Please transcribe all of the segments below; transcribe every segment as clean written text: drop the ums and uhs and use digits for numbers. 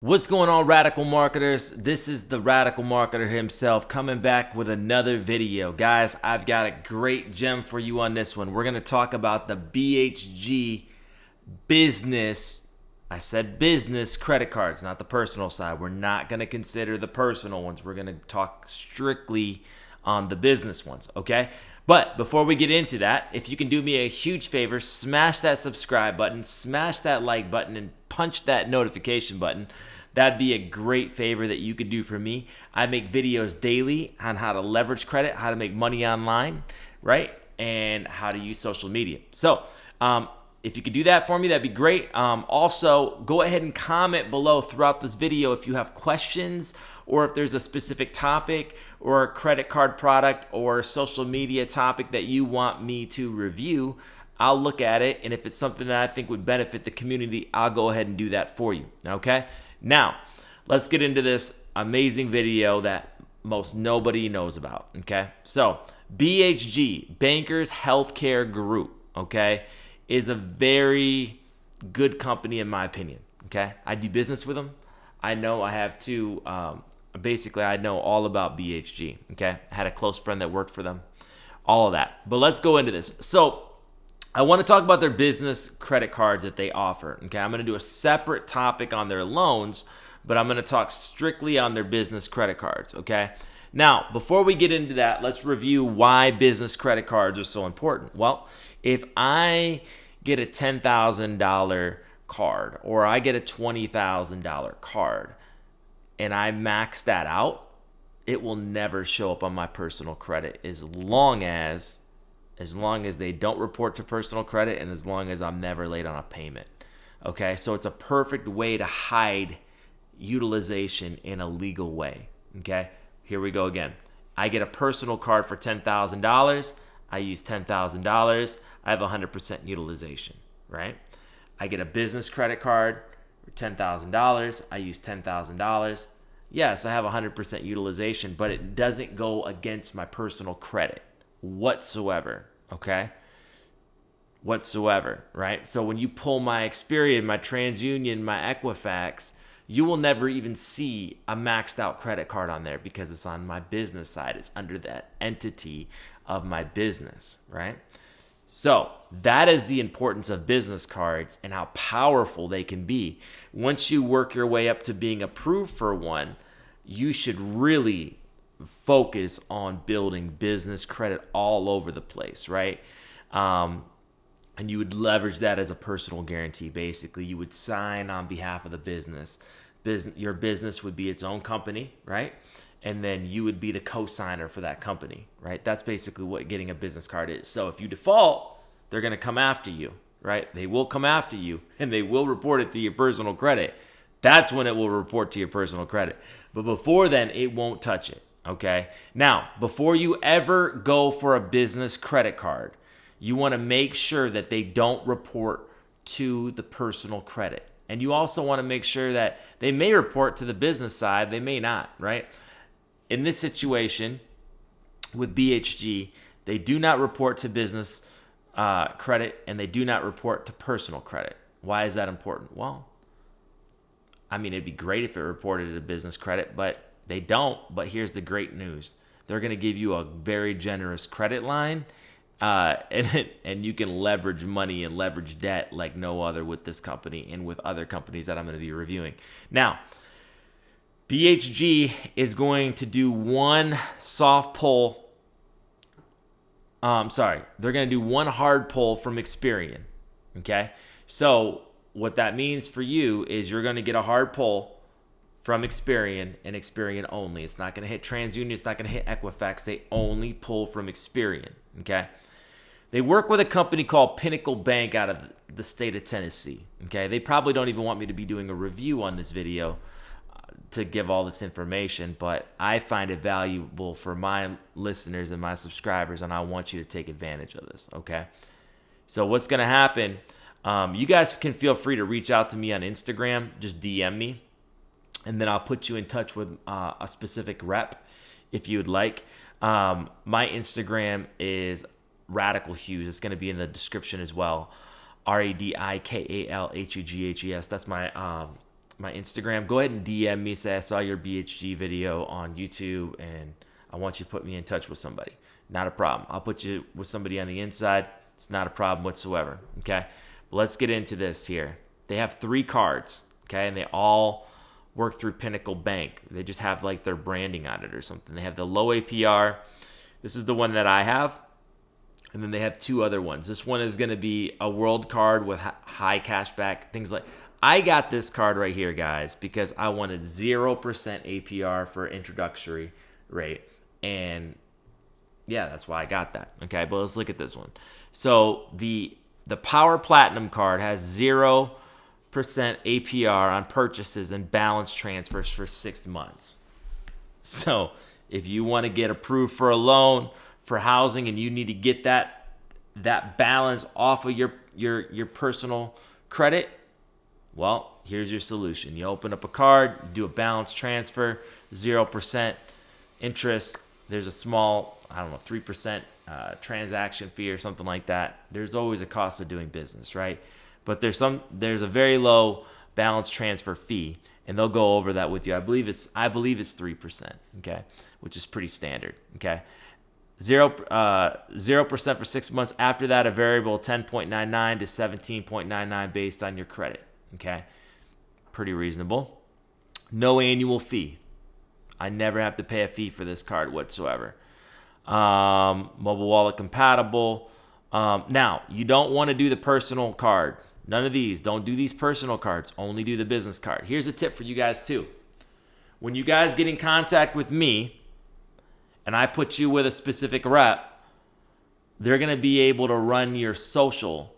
What's going on, Radical Marketers? This is the Radical Marketer himself coming back with another video. Guys, I've got a great gem for you on this one. We're going to talk about the BHG business. I said business credit cards, not the personal side. We're not going to consider the personal ones. We're going to talk strictly on the business ones, okay? But before we get into that, if you can do me a huge favor, smash that subscribe button, smash that like button, and punch that notification button. That'd be a great favor that you could do for me. I make videos daily on how to leverage credit, how to make money online, right? And how to use social media. So if you could do that for me, that'd be great. Also, go ahead and comment below throughout this video if you have questions or if there's a specific topic or a credit card product or social media topic that you want me to review. I'll look at it, and if it's something that I think would benefit the community, I'll go ahead and do that for you, okay? Now, let's get into this amazing video that most nobody knows about, okay? So, BHG, Bankers Healthcare Group, okay, is a very good company in my opinion, okay? I do business with them. I know I have to, basically I know all about BHG, okay? I had a close friend that worked for them, all of that. But let's go into this. So, I want to talk about their business credit cards that they offer. Okay, I'm going to do a separate topic on their loans, but I'm going to talk strictly on their business credit cards. Okay, now before we get into that, let's review why business credit cards are so important. Well, if I get a $10,000 card or I get a $20,000 card and I max that out, it will never show up on my personal credit as long as they don't report to personal credit and as long as I'm never late on a payment. Okay, so it's a perfect way to hide utilization in a legal way. Okay, here we go again. I get a personal card for $10,000. I use $10,000. I have 100% utilization, right? I get a business credit card for $10,000. I use $10,000. Yes, I have 100% utilization, but it doesn't go against my personal credit whatsoever, okay? Whatsoever, right? So when you pull my Experian, my TransUnion, my Equifax, you will never even see a maxed out credit card on there because it's on my business side. It's under that entity of my business, right? So that is the importance of business cards and how powerful they can be. Once you work your way up to being approved for one, you should really focus on building business credit all over the place, right? And you would leverage that as a personal guarantee. Basically, you would sign on behalf of the business. Your business would be its own company, right? And then you would be the co-signer for that company, right? That's basically what getting a business card is. So if you default, they're going to come after you, right? They will come after you and they will report it to your personal credit. That's when it will report to your personal credit. But before then, it won't touch it. Okay. Now, before you ever go for a business credit card, you want to make sure that they don't report to the personal credit. And you also want to make sure that they may report to the business side, they may not, right? In this situation with BHG, they do not report to business credit and they do not report to personal credit. Why is that important? Well, I mean, it'd be great if it reported to business credit, but they don't. But here's the great news. They're going to give you a very generous credit line, and you can leverage money and leverage debt like no other with this company and with other companies that I'm going to be reviewing. Now, BHG is going to do one soft pull. They're going to do one hard pull from Experian. Okay? So what that means for you is you're going to get a hard pull from Experian and Experian only. It's not going to hit TransUnion. It's not going to hit Equifax. They only pull from Experian, okay? They work with a company called Pinnacle Bank out of the state of Tennessee, okay? They probably don't even want me to be doing a review on this video to give all this information, but I find it valuable for my listeners and my subscribers, and I want you to take advantage of this, okay? So what's going to happen, you guys can feel free to reach out to me on Instagram. Just DM me. And then I'll put you in touch with a specific rep if you would like. My Instagram is Radikal Hughes. It's going to be in the description as well. Radikalhughes. That's my my Instagram, go ahead and DM me. Say I saw your BHG video on YouTube and I want you to put me in touch with somebody. Not a problem. I'll put you with somebody on the inside. It's not a problem whatsoever. Okay. But let's get into this here. They have 3 cards. Okay. And they all work through Pinnacle Bank. They just have like their branding on it or something. They have the low APR. This is the one that I have. And then they have 2 other ones. This one is going to be a world card with high cashback, things like. I got this card right here, guys, because I wanted 0% APR for introductory rate. And yeah, that's why I got that. Okay, but let's look at this one. So the Power Platinum card has 0% APR on purchases and balance transfers for 6 months. So if you want to get approved for a loan for housing and you need to get that balance off of your personal credit, well, here's your solution. You open up a card, do a balance transfer, 0% interest. There's a small, 3% transaction fee or something like that. There's always a cost of doing business, right? But there's a very low balance transfer fee, and they'll go over that with you. I believe it's 3%, okay, which is pretty standard, okay. 0% for 6 months. After that, a variable 10.99 to 17.99 based on your credit. Okay, pretty reasonable. No annual fee. I never have to pay a fee for this card whatsoever. Mobile wallet compatible. Now, you don't want to do the personal card. None of these. Don't do these personal cards. Only do the business card. Here's a tip for you guys too. When you guys get in contact with me and I put you with a specific rep, they're going to be able to run your social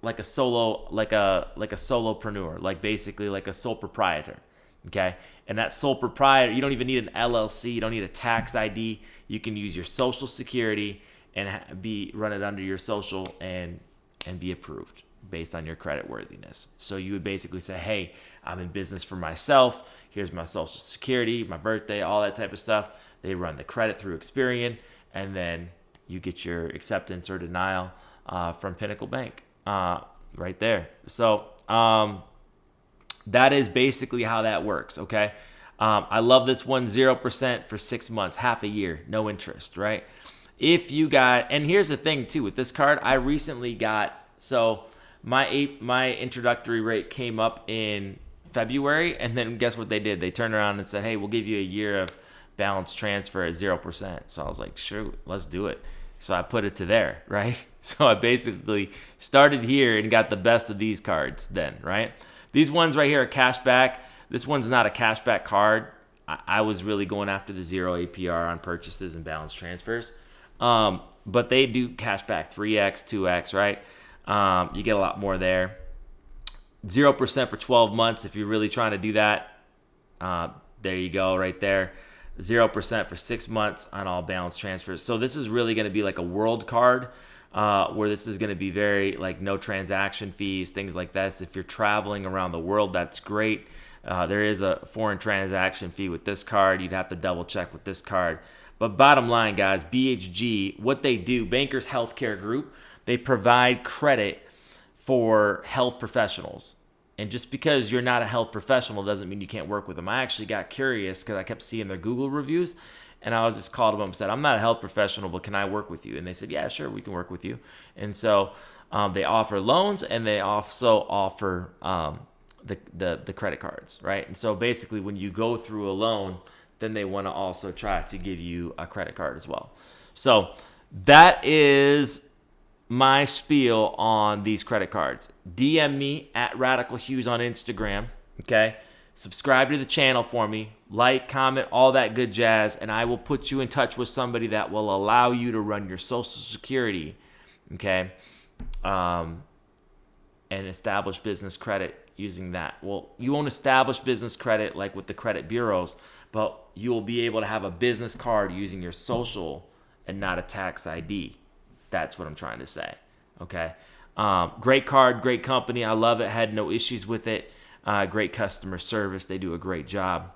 like a solopreneur, like basically like a sole proprietor. Okay. And that sole proprietor, you don't even need an LLC. You don't need a tax ID. You can use your social security and run it under your social and be approved based on your credit worthiness. So you would basically say, hey, I'm in business for myself. Here's my social security, my birthday, all that type of stuff. They run the credit through Experian, and then you get your acceptance or denial from Pinnacle Bank. Right there. So that is basically how that works. Okay. I love this one. 0% for 6 months, half a year, no interest, right? If you got, and here's the thing too with this card, I recently got, so my introductory rate came up in February, and then guess what they did? They turned around and said, hey, we'll give you a year of balance transfer at 0%. So I was like, sure, let's do it. So I put it to there, right? So I basically started here and got the best of these cards then, right? These ones right here are cashback. This one's not a cashback card. I was really going after the 0 APR on purchases and balance transfers. But they do cashback 3x, 2x, right? You get a lot more there. 0% for 12 months if you're really trying to do that. There you go, right there. 0% for 6 months on all balance transfers. So this is really going to be like a world card where this is going to be very like no transaction fees, things like that. So if you're traveling around the world, that's great. There is a foreign transaction fee with this card. You'd have to double check with this card. But bottom line, guys, BHG, what they do, Bankers Healthcare Group, they provide credit for health professionals. And just because you're not a health professional doesn't mean you can't work with them. I actually got curious because I kept seeing their Google reviews, and I was just called them up and said, I'm not a health professional, but can I work with you? And they said, yeah, sure, we can work with you. And so they offer loans, and they also offer the credit cards, right? And so basically when you go through a loan, then they want to also try to give you a credit card as well. So that is my spiel on these credit cards. DM me at Radical Hughes on Instagram, okay? Subscribe to the channel for me. Like, comment, all that good jazz, and I will put you in touch with somebody that will allow you to run your Social Security, okay? And establish business credit using that. Well, you won't establish business credit like with the credit bureaus, but you will be able to have a business card using your social and not a tax ID. That's what I'm trying to say, okay? Great card, great company. I love it. Had no issues with it. Great customer service. They do a great job.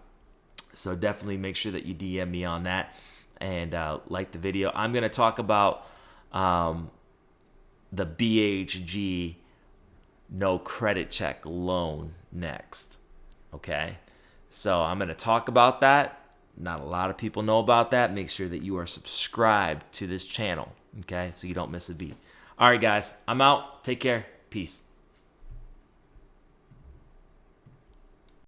So definitely make sure that you DM me on that and like the video. I'm going to talk about the BHG no credit check loan next. Okay, so I'm going to talk about that. Not a lot of people know about that. Make sure that you are subscribed to this channel, okay, so you don't miss a beat. All right, guys, I'm out. Take care. Peace.